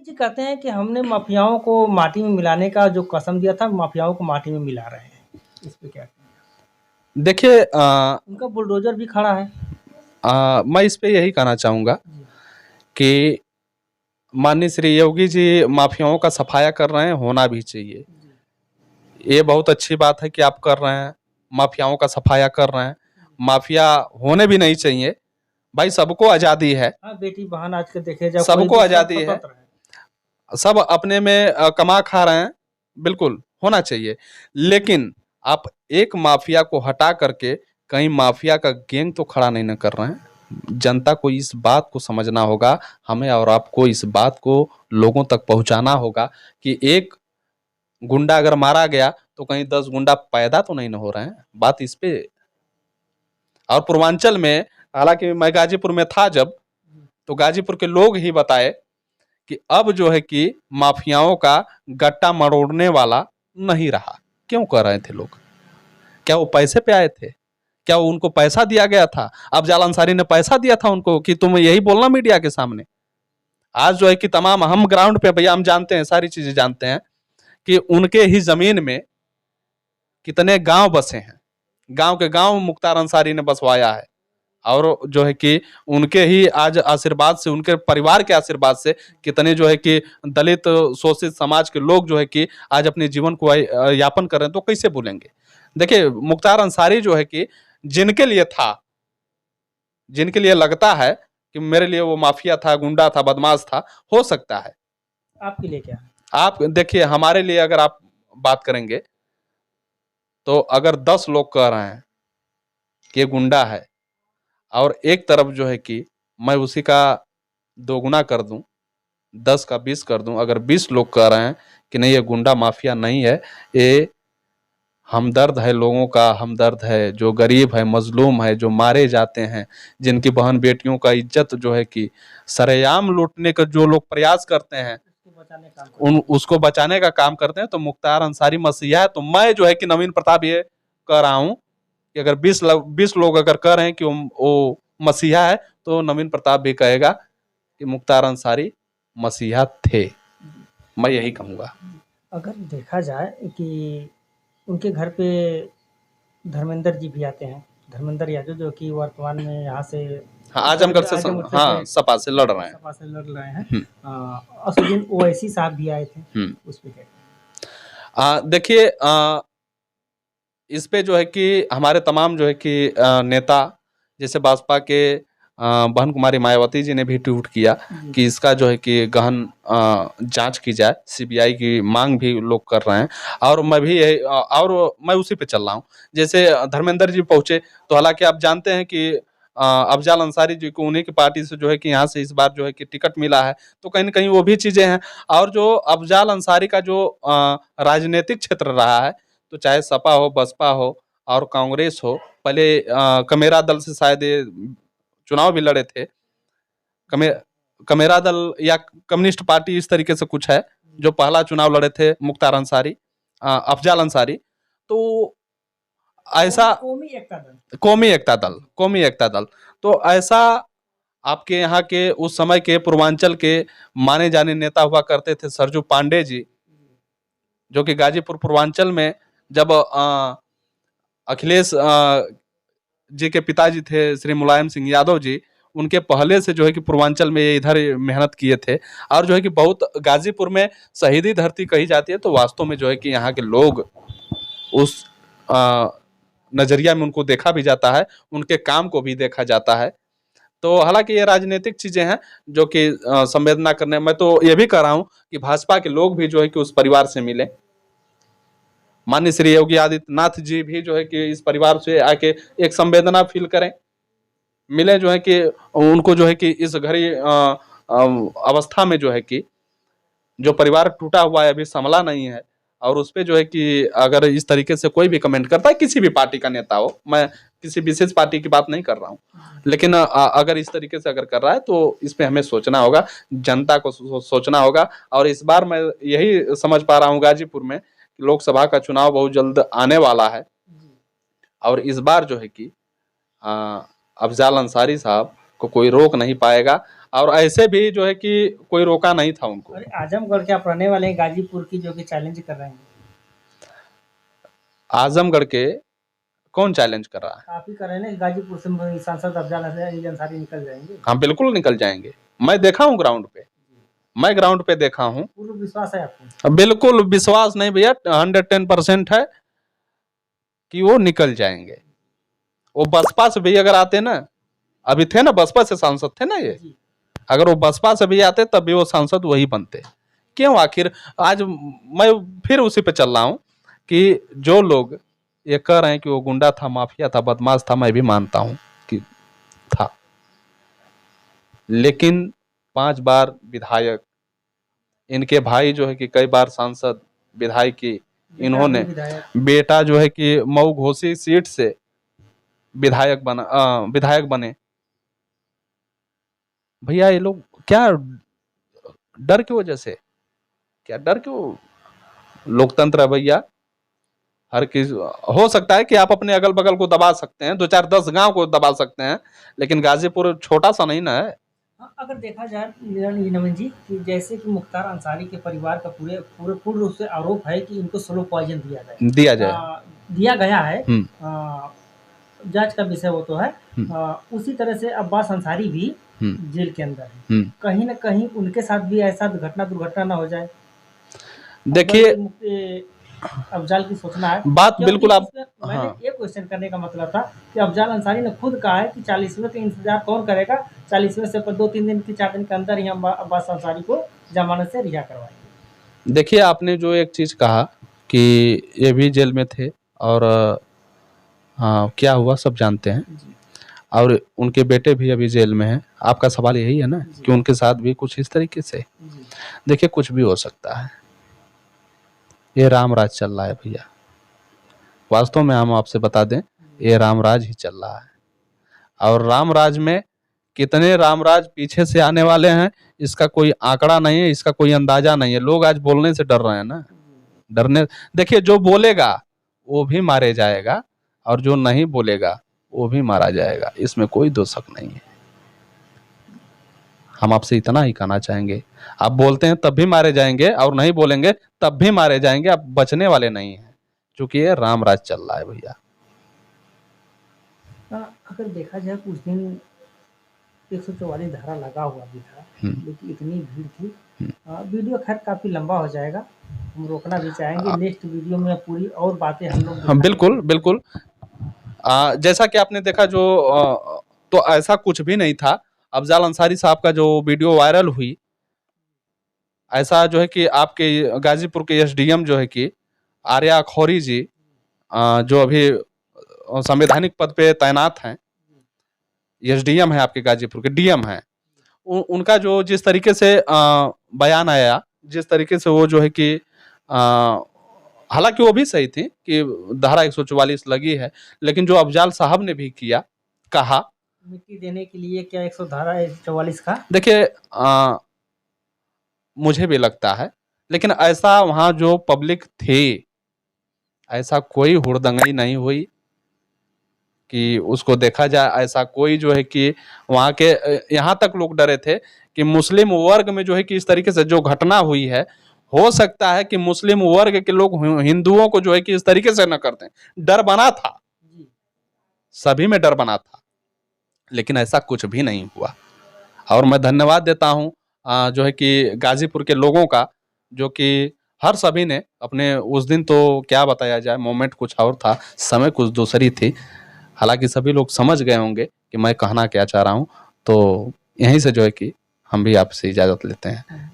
जी कहते हैं कि हमने माफियाओं को माटी में मिलाने का जो कसम दिया था, माफियाओं को माटी में मिला रहे हैं। इस पे क्या कहेंगे? देखिए उनका बुलडोज़र भी खड़ा है। मैं इस पे यही कहना चाहूँगा जी। कि माननीय श्री योगी जी माफियाओं का सफाया कर रहे हैं, होना भी चाहिए। जी। ये बहुत अच्छी बात है कि आप कर रहे हैं, माफियाओं का सफाया कर रहे हैं। माफिया होने भी नहीं चाहिए, भाई सबको आज़ादी है, हाँ, बेटी-बहन आज के देखे जाए कोई सबको भी सब आज़ादी है, स्वतंत्र है। सब अपने में कमा खा रहे हैं, बिल्कुल होना चाहिए। लेकिन आप एक माफिया को हटा करके कहीं माफिया का गैंग तो खड़ा नहीं न कर रहे हैं। जनता को इस बात को समझना होगा, हमें और आपको इस बात को लोगों तक पहुंचाना होगा कि एक गुंडा अगर मारा गया तो कहीं 10 गुंडा पैदा तो नहीं न हो रहे हैं। बात इस पे। और पूर्वांचल में, हालांकि मैं गाजीपुर में था जब, तो गाजीपुर के लोग ही बताए कि अब जो है कि माफियाओं का गट्टा मरोड़ने वाला नहीं रहा। क्यों कर रहे थे लोग? क्या वो पैसे पे आए थे? क्या वो उनको पैसा दिया गया था? अफजाल अंसारी ने पैसा दिया था उनको कि तुम यही बोलना मीडिया के सामने? आज जो है कि तमाम हम ग्राउंड पे भैया हम जानते हैं, सारी चीजें जानते हैं कि उनके ही जमीन में कितने गांव बसे हैं। गांव के गांव मुख्तार अंसारी ने बसवाया है। और जो है कि उनके ही आज आशीर्वाद से, उनके परिवार के आशीर्वाद से कितने जो है कि दलित शोषित समाज के लोग जो है कि आज अपने जीवन को यापन कर रहे हैं। तो कैसे भूलेंगे? देखिए मुख्तार अंसारी जो है कि जिनके लिए था, जिनके लिए लगता है कि मेरे लिए वो माफिया था, गुंडा था, बदमाश था, हो सकता है। आपके लिए क्या है? आप देखिए हमारे लिए अगर आप बात करेंगे तो अगर 10 लोग कह रहे हैं कि ये गुंडा है और एक तरफ जो है कि मैं उसी का दोगुना कर दूं, 10 का 20 कर दूं, अगर 20 लोग कह रहे हैं कि नहीं ये गुंडा माफिया नहीं है, ये हमदर्द है, लोगों का हमदर्द है, जो गरीब है, मजलूम है, जो मारे जाते हैं, जिनकी बहन बेटियों का इज्जत जो है कि सरेआम लूटने का जो लोग प्रयास करते हैं, उसको बचाने का काम उन करते उसको बचाने का काम करते हैं, तो मुख्तार अंसारी मसीहा है। तो मैं जो है कि नवीन प्रताप ये कह रहा हूं कि अगर 20 लोग अगर कह रहे हैं कि वो मसीहा है, तो नवीन प्रताप भी कहेगा कि मुख्तार अंसारी मसीहा थे। हैं। मैं यही कहूँगा। अगर देखा जाए कि उनके घर पे धर्मेंद्र जी भी आते हैं, धर्मेंद्र यादव जो कि वर्तमान में यहाँ से हाँ आजमगढ़ से आजमगढ़ हाँ से सपा से लड़ रहे हैं। सपा से लड़ रहे हैं। असदुद्दीन ओवैसी साहब भी आए थे, उस पे क्या कहेंगे? देखिए इस पे जो है कि हमारे तमाम जो है कि नेता, जैसे भाजपा के बहन कुमारी मायावती जी ने भी ट्वीट किया कि इसका जो है कि गहन जांच की जाए, सीबीआई की मांग भी लोग कर रहे हैं। और मैं भी यही और मैं उसी पे चल रहा हूँ। जैसे धर्मेंद्र जी पहुंचे, तो हालांकि आप जानते हैं कि अफजाल अंसारी जी को उन्हीं की पार्टी से जो है कि यहाँ से इस बार जो है कि टिकट मिला है, तो कहीं ना कहीं वो भी चीजें हैं। और जो अफजाल अंसारी का जो राजनीतिक क्षेत्र रहा है, तो चाहे सपा हो, बसपा हो और कांग्रेस हो, पहले कमेरा दल से शायद ये चुनाव भी लड़े थे। कमे कमेरा दल या कम्युनिस्ट पार्टी इस तरीके से कुछ है, जो पहला चुनाव लड़े थे मुख्तार अंसारी, अफजाल अंसारी। तो ऐसा कौमी एकता दल, तो ऐसा आपके यहाँ के उस समय के पूर्वांचल के माने जाने नेता हुआ करते थे सरजू पांडे जी, जो कि गाजीपुर पूर्वांचल में जब अखिलेश जी के पिताजी थे श्री मुलायम सिंह यादव जी, उनके पहले से जो है कि पूर्वांचल में ये इधर मेहनत किए थे। और जो है कि बहुत गाजीपुर में शहीदी धरती कही जाती है, तो वास्तव में जो है कि यहाँ के लोग उस नजरिया में उनको देखा भी जाता है, उनके काम को भी देखा जाता है। तो हालांकि ये राजनीतिक चीजें हैं जो कि संवेदना करने, मैं तो ये भी कह रहा हूँ कि भाजपा के लोग भी जो है कि उस परिवार से मिले। माननीय श्री योगी आदित्यनाथ जी भी जो है कि इस परिवार से आके एक संवेदना फील करें, मिले, जो है कि उनको जो है कि इस घड़ी अवस्था में जो है कि जो परिवार टूटा हुआ है, अभी संभला नहीं है, और उस पर जो है कि अगर इस तरीके से कोई भी कमेंट करता है, किसी भी पार्टी का नेता हो, मैं किसी विशेष पार्टी की बात नहीं कर रहा हूँ, लेकिन अगर इस तरीके से अगर कर रहा है तो इस पे हमें सोचना होगा, जनता को सोचना होगा। और इस बार मैं यही समझ पा रहा हूँ गाजीपुर में लोकसभा का चुनाव बहुत जल्द आने वाला है, और इस बार जो है कि अफजाल अंसारी साहब को कोई रोक नहीं पाएगा, और ऐसे भी जो है कि कोई रोका नहीं था उनको। अरे आजमगढ़ के आप रहने वाले हैं, गाजीपुर की जो कि चैलेंज कर रहे हैं। आजमगढ़ के कौन चैलेंज कर रहा है? आप ही कर रहे हैं ना, गाजीपुर से सांसद अफजल अंसारी निकल जाएंगे। हाँ बिल्कुल निकल जाएंगे, मैं देखा हूँ ग्राउंड पे, मैं ग्राउंड पे देखा हूँ। पूर्ण विश्वास है आपको? बिल्कुल विश्वास नहीं भैया, 110% है कि वो निकल जाएंगे। वो बसपा से भी अगर आते ना, अभी थे ना बसपा से सांसद थे ना ये, अगर वो बसपा से भी आते तब भी वो सांसद वही बनते। क्यों? आखिर आज मैं फिर उसी पे चल रहा हूँ कि जो लोग ये कह रहे हैं कि वो गुंडा था, माफिया था, बदमाश था, मैं भी मानता हूँ कि था, लेकिन 5 बार विधायक, इनके भाई जो है कि कई बार सांसद, विधायकी, इन्होंने बेटा जो है कि मऊ घोसी सीट से विधायक बने। भैया ये लोग क्या डर की वजह से, क्या डर क्यों? लोकतंत्र है भैया, हर किस हो सकता है कि आप अपने अगल बगल को दबा सकते हैं, 2-4-10 गांव को दबा सकते हैं, लेकिन गाजीपुर छोटा सा नहीं ना है। अगर देखा जाए नमन जी, कि जैसे कि मुख्तार अंसारी के परिवार का पूर्ण रूप से आरोप है कि इनको स्लो पॉइजन दिया गया है। जांच का विषय वो तो है। उसी तरह से अब्बास अंसारी भी जेल के अंदर है। कहीं ना कहीं उनके साथ भी ऐसा दुर्घटना ना हो जाए। देखिए अफजाल की सोचना है बात बिल्कुल आप, मैंने एक क्वेश्चन करने का मतलब था कि अफजाल अंसारी ने खुद कहा है कि 40वें का इंतजार कौन करेगा, 40वें से 2-3 दिन की 4 दिन के अंदर ही हम अब्बास अंसारी को जमानत से रिहा करवाएंगे। देखिए आपने जो एक चीज कहा कि ये भी जेल में थे और क्या हुआ सब जानते हैं, और उनके बेटे भी अभी जेल में हैं। आपका सवाल यही है ना कि उनके साथ भी कुछ इस तरीके से? देखिए कुछ भी हो सकता है, ये रामराज चल रहा है भैया। वास्तव में हम आपसे बता दें, ये रामराज ही चल रहा है, और रामराज में कितने रामराज पीछे से आने वाले हैं इसका कोई आंकड़ा नहीं है, इसका कोई अंदाजा नहीं है। लोग आज बोलने से डर रहे हैं ना, डरने। देखिए जो बोलेगा वो भी मारे जाएगा, और जो नहीं बोलेगा वो भी मारा जाएगा, इसमें कोई दो शक नहीं है। हम आपसे इतना ही कहना चाहेंगे, आप बोलते हैं तब भी मारे जाएंगे, और नहीं बोलेंगे तब भी मारे जाएंगे, आप बचने वाले नहीं हैं, क्योंकि ये रामराज चल रहा है भैया। अगर देखा जाए कुछ दिन 144 धारा लगा हुआ भी था, लेकिन इतनी भीड़ थी। वीडियो खैर काफी लंबा हो जाएगा, हम रोकना भी चाहेंगे। नेक्स्ट वीडियो में पूरी और बातें हम लोग बिल्कुल बिल्कुल। जैसा कि आपने देखा जो तो ऐसा कुछ भी नहीं था। अफजाल अंसारी साहब का जो वीडियो वायरल हुई, ऐसा जो है कि आपके गाजीपुर के एसडीएम जो है कि आर्या खौरी जी, जो अभी संवैधानिक पद पे तैनात हैं, एसडीएम है आपके गाजीपुर के, डीएम है, उनका जो जिस तरीके से बयान आया, जिस तरीके से वो जो है कि हालांकि वो भी सही थी कि धारा 144 लगी है, लेकिन जो अफजाल साहब ने भी कहा मिट्टी देने के लिए क्या 100 धारा 144 का। देखिए मुझे भी लगता है, लेकिन ऐसा वहां जो पब्लिक थी, ऐसा कोई हुड़दंगई नहीं हुई कि उसको देखा जाए। ऐसा कोई जो है कि वहां के यहाँ तक लोग डरे थे कि मुस्लिम वर्ग में जो है कि इस तरीके से जो घटना हुई है, हो सकता है कि मुस्लिम वर्ग के लोग हिंदुओं को जो है कि इस तरीके से न करते। डर बना था, सभी में डर बना था, लेकिन ऐसा कुछ भी नहीं हुआ। और मैं धन्यवाद देता हूं जो है कि गाजीपुर के लोगों का, जो कि हर सभी ने अपने, उस दिन तो क्या बताया जाए, मोमेंट कुछ और था, समय कुछ दूसरी थी। हालांकि सभी लोग समझ गए होंगे कि मैं कहना क्या चाह रहा हूं। तो यहीं से जो है कि हम भी आपसे इजाजत लेते हैं।